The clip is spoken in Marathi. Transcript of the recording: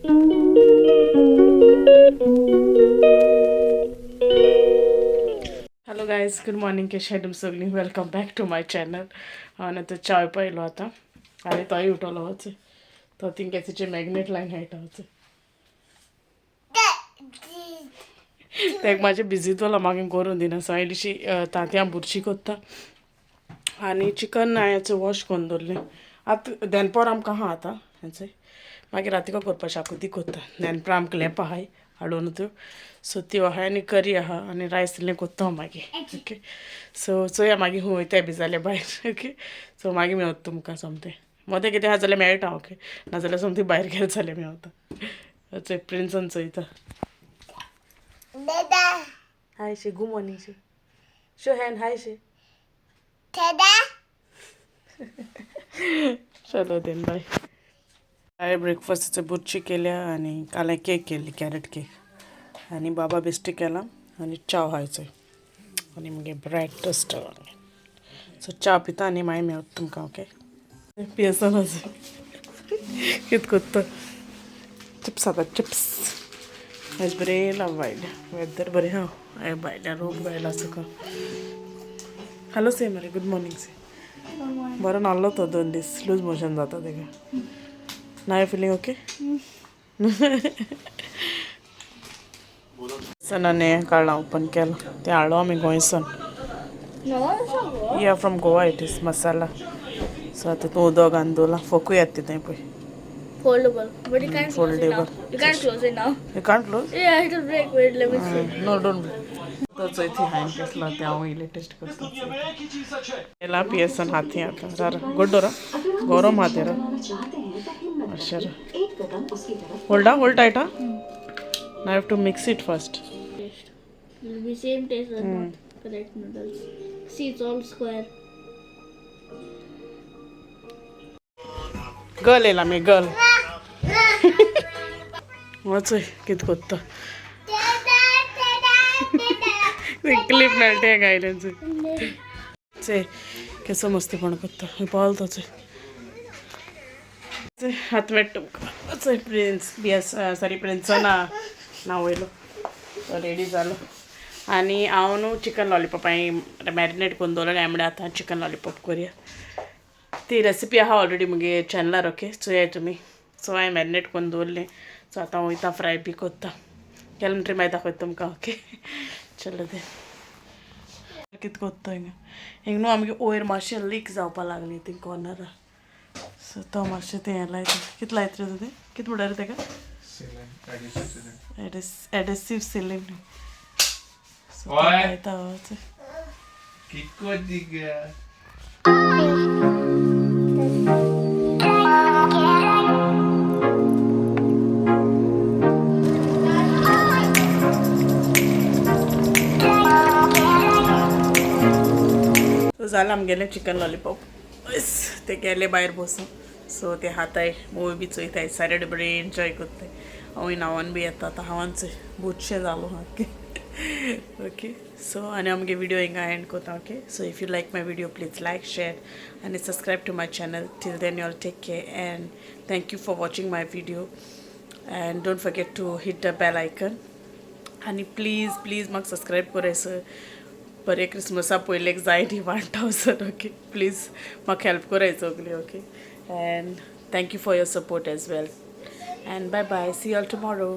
Hello guys, good morning. कशा आहे तुम्ही सगळी? Welcome back to my channel. आणि तो चाय पाहिलो आता आणि तोही उठवलं होते तो तिंक्याचे मॅग्नेट लाईन हायटा होते ते माझे बिझी तोला मागे करून दिना सायडीशी तात्या बुरशी कोत्ता आणि चिकन याचं वॉश करून दवरलें. आतां दनपार आमकां आहा आतां हेंचें मागीर रातीको करपा शाकोती कोत्ता. दनपार आमकां लेपो आहाय हाडून त्यो सो त्यो आहाय आनी करी आहा आनी रायस इल्लें कोत्ता हांव मागीर. ओके, सो चोया मागीर हूं वयताय बी जाल्यार भायर. ओके, सो मागीर मेवता तुमकां सोमतें मोदें कितें आहा जाल्यार मेळटा. ओके, नाजाल्यार सोमतें भायर गेलें जाल्यार मेवता. चोय प्रिन्सन चोयता. हाय शे, गुड मॉर्निंग शे. शो हॅन्ड हाय शे. चलो देन बाय. हाय ब्रेकफास्टचं बुर्ची केल्या आणि काल केक केली, कॅरेट केक आणि बाबा बिस्टी केला आणि च्या व्हायचो आणि मग ब्रेड टोस्ट. सो च्या पिता आनी मागीर मेवता तुमकां. ओके, पियेसन कित कोत्ता चिप्स आता चिप्स. आयज बरें येयला भायल्या वेदर बरें आहा भायल्या रोग भायला सका. हॅलो से मरे, गुड मॉर्निंग से. बरो नासलो तो 2 दीस लूज मोशन जाता तेका. नाव यू फिलींग ओके? सनाने काढला ओपन केला ते हाडलो आमी गोंयसान. या from Goa it is masala. So आतां तूं उदक घालून दवरला फोकूय येता तिथून पळय. Foldable, but you can't close it now. Foldable. You can't close it now. You can't close? Yeah, it will break. Wait, let me see. No, don't. तो चोयथी हायन टेस्टला ते हांव इल्लें टेस्ट करता. येला पियेसन हाथी आता रारा गोड्डोरा गरम हाथ रा अशें. होल्ड टाइट हा. Now I have to mix it first. Taste. It will be same taste as not correct noodles. See, it's all square. Girl येला मी गर्ल. वचय कित कोत्ता क्लिप मेळटे गायलेंच चे केसो मस्ती पण कोत्ता पावल तो हात मेट तुमकां. चोय प्रिन्स सॉरी प्रिन्सना नांव वयलो तो रेडी जालो. आनी हांव न्हू चिकन लॉलीपॉप हांवें मॅरिनेट करून दवरलें काय म्हणल्यार आतां चिकन लॉलीपॉप करुया. ती रेसिपी आहा ऑलरेडी मुगे चॅनलार. ओके, चोया तुमी. सो हांवें मॅरिनेट करून दवरलें. सो आतां हांव वयता फ्राय बी कोत्ता. केले म्हणटरी मागीर दाखयता तुमकां. ओके, चलो ते कित कोत्ता हिंग न्हू आमगे वयर मातशें लीक जावपा लागली ती कॉर्नरार. सो तो मातशें तें लायता. कित लायत रे तुवें? कित म्हणटा रे तेका? Adhesive ceiling. सो लायता जालें आमगेलें चिकन लॉलीपॉप. बस ते गेले भायर बसून. सो ते हाताय मुवी बी चोयताय सॅटर्डे बरें एन्जॉय कोत्ताय. हांवूय नांवान बी येता आतां हांवांच बुटशें जालो हा. ओके, सो आनी आमगे विडियो हिंगा एंड कोता. Okay, so if you like my video please like share आनी subscribe to my channel. Till then you all take care and thank you for watching my video and don't forget to hit the bell icon. आनी प्लीज म्हाका सबस्क्रायब करायसर बरे क्रिसमसा पयले एक जाय न्ही 1000. ओके, प्लीज म्हाका हेल्प कराय सगली. Okay, and thank you for your support as well and bye bye. See you all tomorrow.